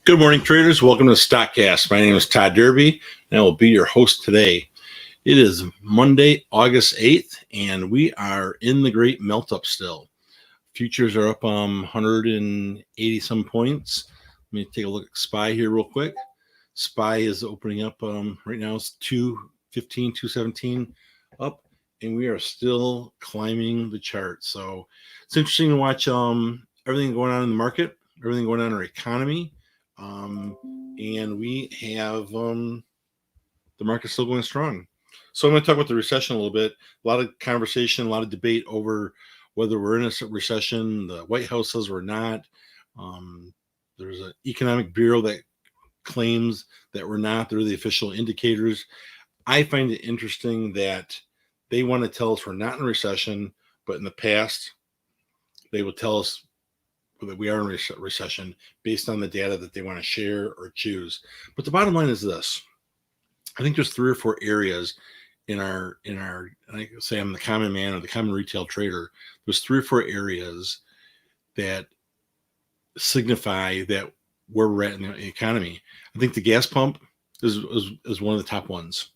Good morning, traders. Welcome to StockCast. My name is Todd Derby, and I will be your host today. It is Monday, August 8th, and we are in the great melt-up still. Futures are up 180 some points. Let me take a look at SPY here real quick. SPY is opening up right now. It's 215, 217 up, and we are still climbing the chart. So it's interesting to watch everything going on in the market, everything going on in our economy. And we have the market still going strong. So I'm going to talk about the recession a little bit. A lot of conversation, a lot of debate over whether we're in a recession. The White House says we're not. There's an economic bureau that claims that we're not. They're the official indicators. I find it interesting that they want to tell us we're not in a recession, but in the past, they will tell us that we are in a recession based on the data that they want to share or choose. But the bottom line is this. I think there's 3 or 4 areas in our, I say I'm the common man or the common retail trader. There's 3 or 4 areas that signify that where we're at in the economy. I think the gas pump is one of the top ones.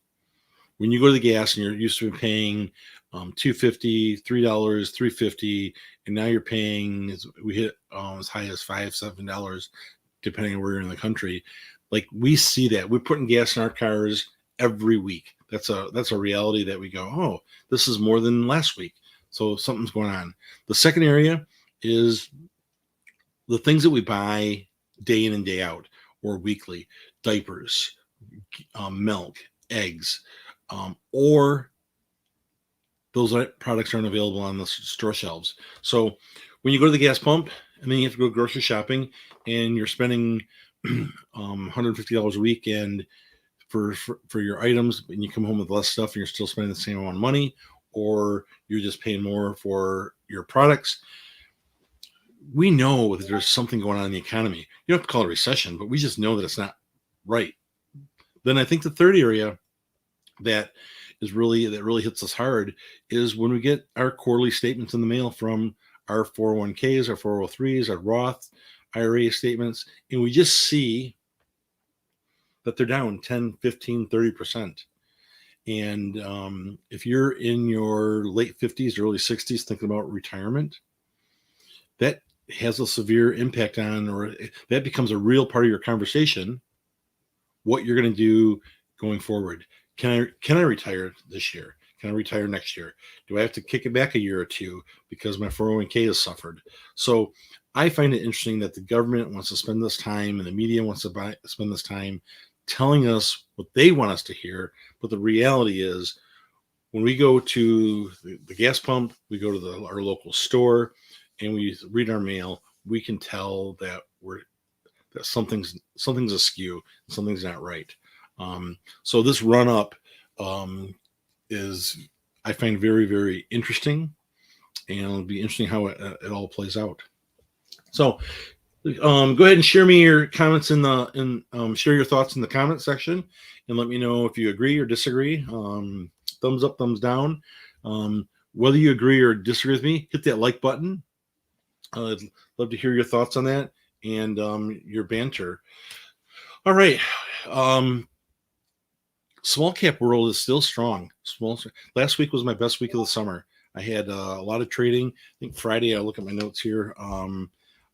When you go to the gas and you're used to paying $2.50, $3, $3.50, and now you're paying, we hit as high as $5, $7, depending on where you're in the country. Like, we see that. We're putting gas in our cars every week. That's a reality that we go, oh, this is more than last week. So something's going on. The second area is the things that we buy day in and day out or weekly: diapers, milk, eggs, or those products aren't available on the store shelves. So when you go to the gas pump and then you have to go grocery shopping and you're spending $150 a week and for your items, and you come home with less stuff and you're still spending the same amount of money, or you're just paying more for your products, we know that there's something going on in the economy. You don't have to call it a recession, but we just know that it's not right. Then I think the third area that really hits us hard is when we get our quarterly statements in the mail from our 401ks, our 403s, our Roth IRA statements, and we just see that they're down 10, 15, 30%. And if you're in your late 50s, early 60s thinking about retirement, that has a severe impact on, or that becomes a real part of your conversation, what you're going to do going forward. Can I retire this year? Can I retire next year? Do I have to kick it back a year or two because my 401k has suffered? So I find it interesting that the government wants to spend this time and the media wants to spend this time telling us what they want us to hear. But the reality is, when we go to the gas pump, we go to our local store, and we read our mail, we can tell that something's askew, something's not right. So this run up is, I find, very, very interesting, and it'll be interesting how it all plays out. So go ahead and share me your comments share your thoughts in the comment section, and let me know if you agree or disagree. Thumbs up, thumbs down. Whether you agree or disagree with me, hit that like button. I'd love to hear your thoughts on that and your banter. All right. Small cap world is still strong. Last week was my best week of the summer. I had a lot of trading. I think Friday, I look at my notes here.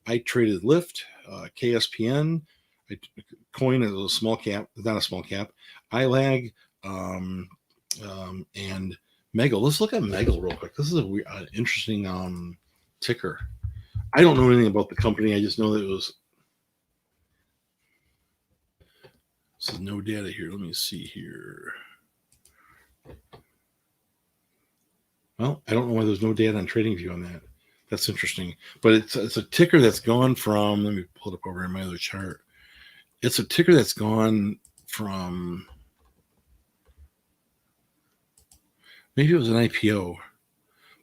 I traded Lyft, KSPN, Coin as a small cap, not a small cap, ILAG, and Meggle. Let's look at Meggle real quick. This is an interesting ticker. I don't know anything about the company. I just know that it was. This is no data here. Let me see here. Well, I don't know why there's no data on TradingView on that. That's interesting. But it's a ticker that's gone from, let me pull it up over in my other chart. It's a ticker that's gone from, maybe it was an IPO,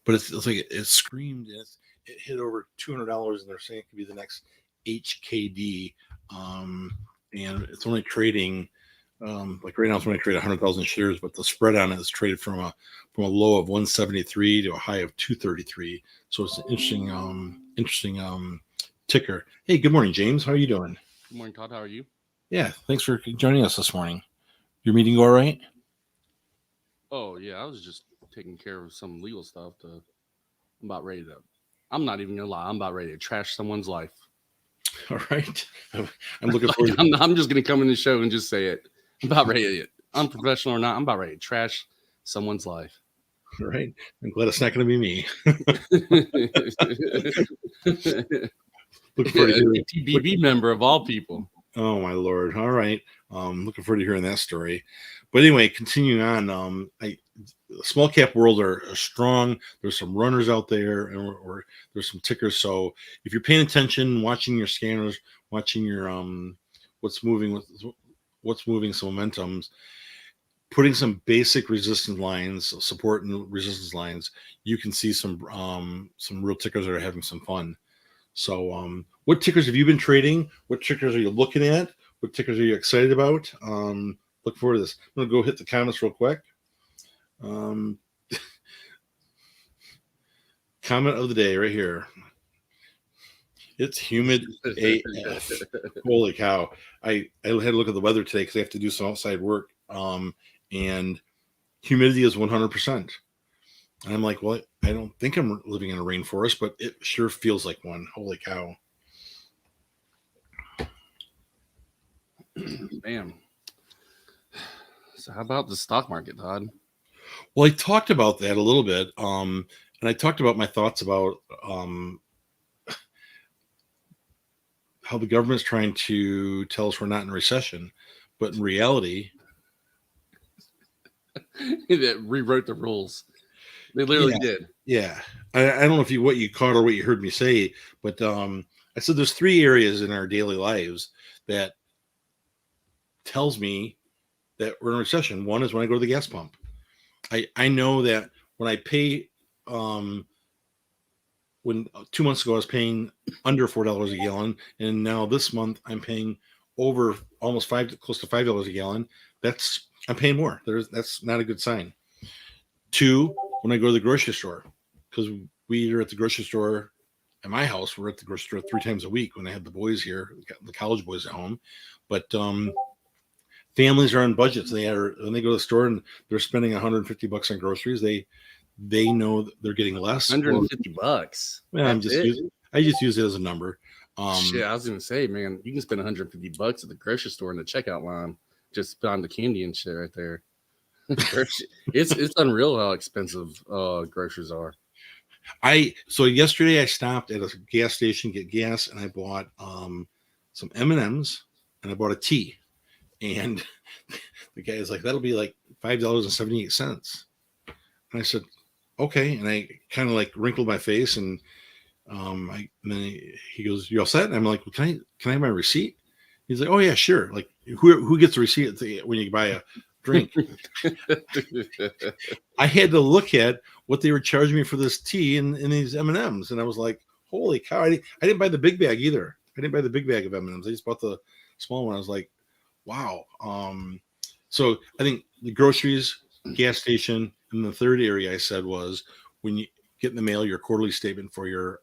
but it's like it screamed, and it hit over $200, and they're saying it could be the next HKD. And it's only trading, like right now it's only trading 100,000 shares, but the spread on it is traded from a low of 173 to a high of 233. So it's an interesting ticker. Hey, good morning, James. How are you doing? Good morning, Todd. How are you? Yeah, thanks for joining us this morning. Your meeting go all right? Oh yeah, I was just taking care of some legal stuff. I'm about ready to. I'm not even gonna lie. I'm about ready to trash someone's life. All right. I'm looking Like, forward. I'm just gonna come in the show and just say it. I'm about ready to, unprofessional or not. I'm about ready to trash someone's life. All right. I'm glad it's not going to be me. Looking forward to A hearing. TTBB member of all people. Oh my lord! All right. Looking forward to hearing that story. But anyway, continuing on. The small cap world are strong. There's some runners out there, and there's some tickers. So if you're paying attention, watching your scanners, watching your what's moving some momentums, putting some basic resistance lines, support and resistance lines, you can see some real tickers that are having some fun. So, what tickers have you been trading? What tickers are you looking at? What tickers are you excited about? Look forward to this. I'm gonna go hit the comments real quick. Comment of the day right here. It's humid AF. Holy cow! I had to look at the weather today because I have to do some outside work. And humidity is 100%. And I'm like, well, I don't think I'm living in a rainforest, but it sure feels like one. Holy cow! Man. So how about the stock market, Todd? Well, I talked about that a little bit, and I talked about my thoughts about how the government's trying to tell us we're not in a recession, but in reality, That rewrote the rules. They literally did. Yeah. I don't know if what you caught or what you heard me say, but I said there's three areas in our daily lives that tells me that we're in a recession. One is when I go to the gas pump. I know that when I pay, when 2 months ago I was paying under $4 a gallon, and now this month I'm paying over almost close to $5 a gallon. I'm paying more. That's not a good sign. Two, when I go to the grocery store, because we are at the grocery store at my house. We're at the grocery store 3 times a week when I have the boys here, the college boys at home. But families are on budgets. When they go to the store and they're spending $150 on groceries, they know that they're getting less. $150. Well, I just use it as a number. Shit, I was gonna say, man, you can spend $150 at the grocery store in the checkout line just buying the candy and shit right there. It's unreal how expensive groceries are. So yesterday I stopped at a gas station, get gas, and I bought some M&Ms and I bought a tea. And the guy is like, that'll be like $5.78. And I said, okay. And I kind of like wrinkled my face, and and then he goes, "You all set?" And I'm like, well, can I have my receipt? He's like, "Oh yeah, sure." Like, who gets a receipt when you buy a drink? I had to look at what they were charging me for this tea and these M&Ms, and I was like, "Holy cow!" I didn't buy the big bag either. I didn't buy the big bag of M&Ms. I just bought the small one. I was like, "Wow." So I think the groceries, gas station, and the third area I said was when you get in the mail your quarterly statement for your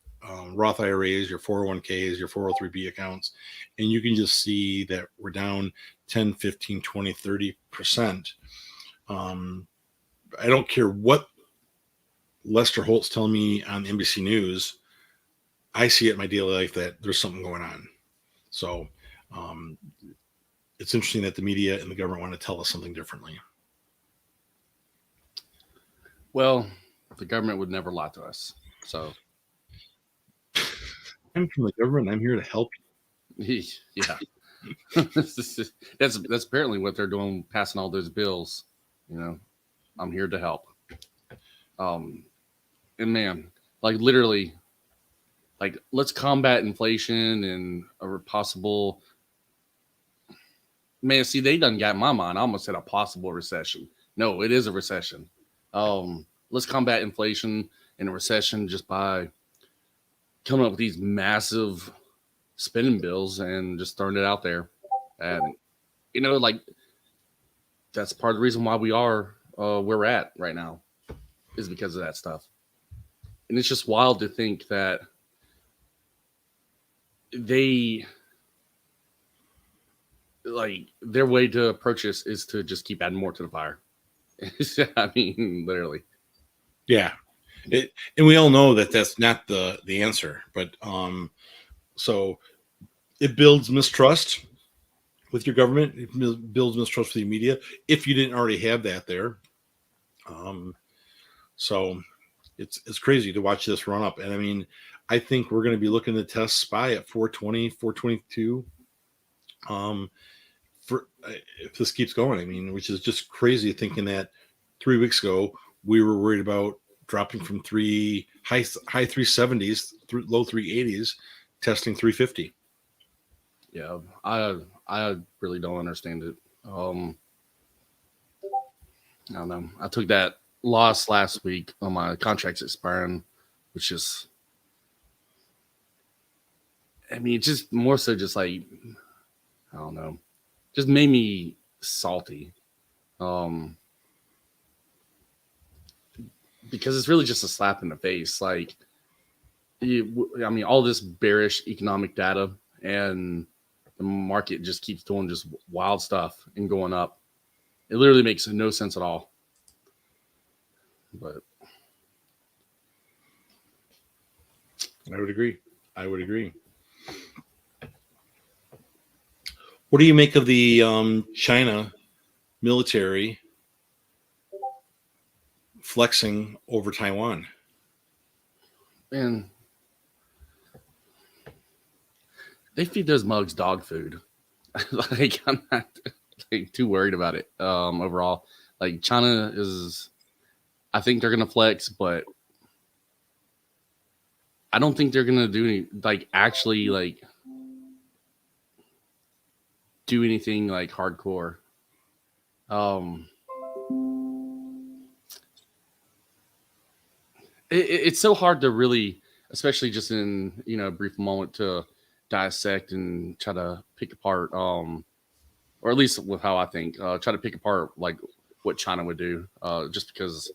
Roth IRAs, your 401ks, your 403b accounts, and you can just see that we're down 10, 15, 20, 30%. I don't care what Lester Holt's telling me on NBC News. I see it in my daily life that there's something going on. So it's interesting that the media and the government want to tell us something differently. Well, the government would never lie to us. So I'm from the government. I'm here to help you. Yeah. That's apparently what they're doing, passing all those bills. I'm here to help. And man, like literally, like let's combat inflation and a possible. Man, see, they done got in my mind. I almost said a possible recession. No, it is a recession. Let's combat inflation and a recession just by coming up with these massive spending bills and just throwing it out there. And like that's part of the reason why we are where we're at right now is because of that stuff. And it's just wild to think that they like their way to approach this is to just keep adding more to the fire. I mean, literally. Yeah, and we all know that that's not the answer, but so it builds mistrust with your government. It builds mistrust with the media if you didn't already have that there. So it's crazy to watch this run up, and I mean, I think we're going to be looking to test SPY at 420, 422. For if this keeps going, I mean, which is just crazy thinking that 3 weeks ago we were worried about dropping from high 370s through low 380s, testing 350. Yeah, I really don't understand it. I don't know. I took that loss last week on my contracts expiring, which is, I mean, just more so just like, I don't know, just made me salty. Because it's really just a slap in the face. Like, I mean, all this bearish economic data and the market just keeps doing just wild stuff and going up. It literally makes no sense at all. But I would agree. What do you make of the China military flexing over Taiwan? man, they feed those mugs dog food. Like, I'm not like too worried about it. Overall, like China is, I think they're gonna flex, but I don't think they're gonna do any actually do anything like hardcore. It's so hard to really, especially just in a brief moment, to dissect and try to pick apart, or at least with how I think, try to pick apart like what China would do, just because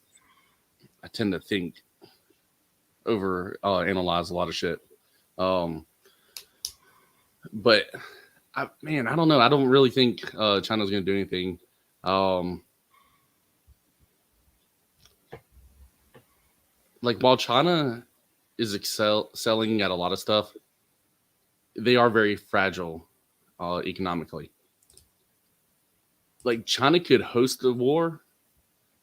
I tend to think over analyze a lot of shit. But I don't know. I don't really think China's going to do anything. Like, while China is excelling at a lot of stuff, they are very fragile economically. Like, China could host the war,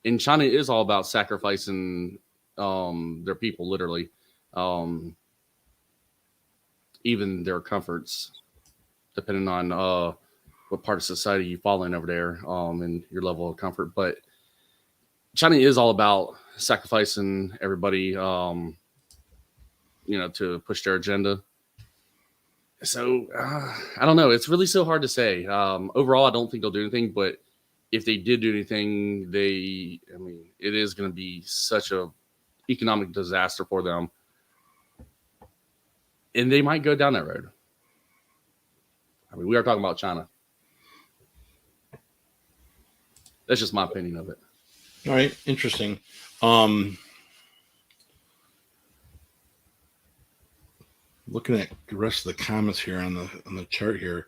and China is all about sacrificing their people, literally, even their comforts, depending on what part of society you fall in over there, and your level of comfort. But China is all about sacrificing everybody, to push their agenda. So I don't know. It's really so hard to say. Overall, I don't think they'll do anything. But if they did do anything, it is going to be such a economic disaster for them, and they might go down that road. I mean, we are talking about China. That's just my opinion of it. All right, interesting. Looking at the rest of the comments here on the chart here,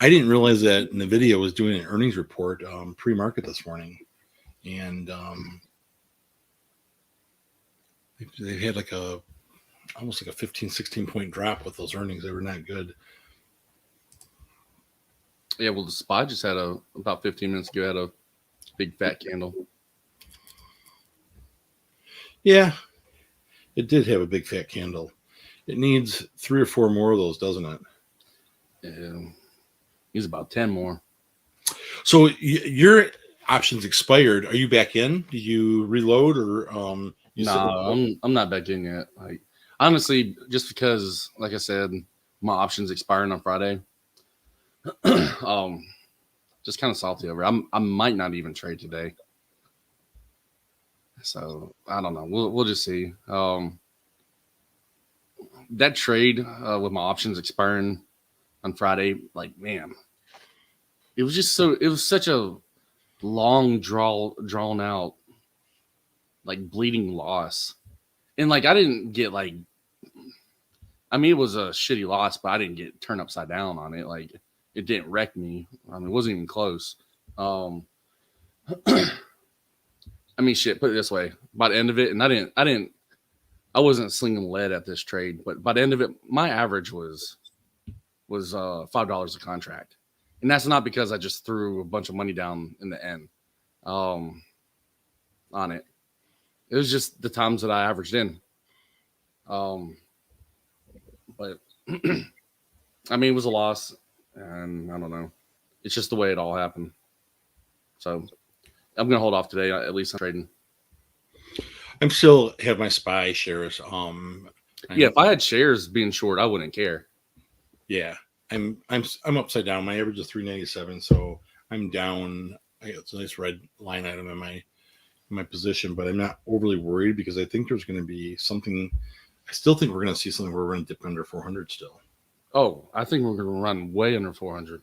I didn't realize that NVIDIA was doing an earnings report pre-market this morning, and they had almost like a 15-16 point drop with those earnings. They were not good. Yeah, well, the SPY just had about 15 minutes ago had a big fat candle. Yeah, it did have a big fat candle. It needs 3 or 4 more of those, doesn't it? Yeah, needs about 10 more. So your options expired. Are you back in? Do you reload or No, I'm not back in yet. Like, honestly, just because, like I said, my options expiring on Friday. Just kind of salty over. I might not even trade today. So I don't know. We'll just see. That trade with my options expiring on Friday, like, man, it was such a long drawn out, like, bleeding loss. And like, I didn't get it was a shitty loss, but I didn't get turned upside down on it. Like, it didn't wreck me. I mean, it wasn't even close. I mean, shit. Put it this way: by the end of it, and I wasn't slinging lead at this trade, but by the end of it, my average was $5 a contract, and that's not because I just threw a bunch of money down in the end on it. It was just the times that I averaged in. But I mean, it was a loss, and I don't know. It's just the way it all happened. So I'm gonna hold off today. At least I'm trading. I'm still have my SPY shares. Yeah, if I had shares being short, I wouldn't care. Yeah, I'm upside down. My average is 397, so I'm down. It's a nice red line item in my position, but I'm not overly worried because I think there's going to be something. I still think we're going to see something where we're going to dip under 400 still. Oh, I think we're going to run way under 400.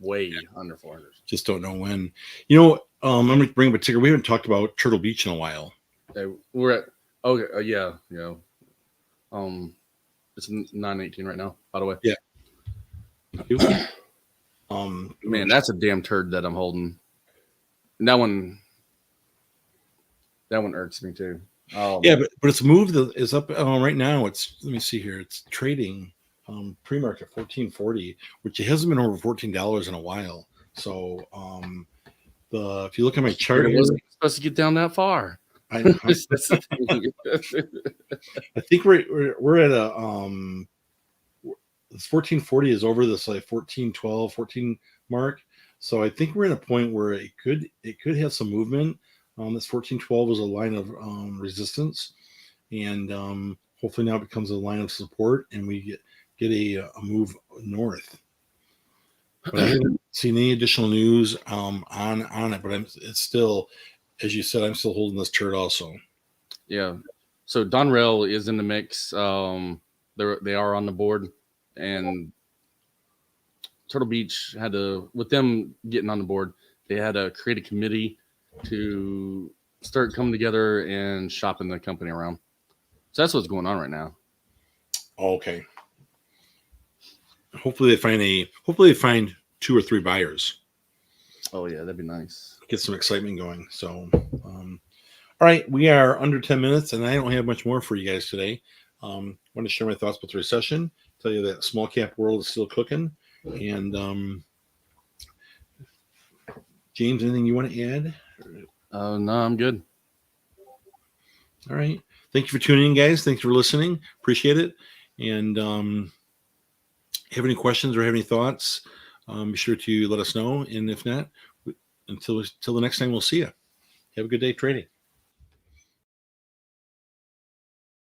Way under 400. Just don't know when. You know, I'm going to bring up a ticker. We haven't talked about Turtle Beach in a while. We're at yeah. It's 918 right now. By the way, yeah. Man, that's a damn turd that I'm holding. And that one irks me too. Yeah, but it's moved. Is up right now. It's let me see here. It's trading pre-market 1440, which it hasn't been over $14 in a while. So if you look at my chart, it wasn't supposed to get down that far. I think we're at a this 1440 is over this like 1412 14 mark. So I think we're in a point where it could have some movement. This 1412 was a line of resistance, and hopefully now it becomes a line of support, and we get a move north. But I haven't seen any additional news on it. But it's still, as you said, I'm still holding this turd also. Yeah. So Donrell is in the mix. They are on the board, and Turtle Beach had to, with them getting on the board, they had to create a committee to start coming together and shopping the company around. So that's what's going on right now. Okay. Hopefully they find 2 or 3 buyers. Oh yeah, that'd be nice. Get some excitement going. So, all right, we are under 10 minutes, and I don't have much more for you guys today. I want to share my thoughts about the recession. Tell you that small cap world is still cooking. And James, anything you want to add? No, I'm good. All right. Thank you for tuning in, guys. Thanks for listening. Appreciate it. And have any questions or have any thoughts, be sure to let us know. And if not, until the next time, we'll see you. Have a good day trading.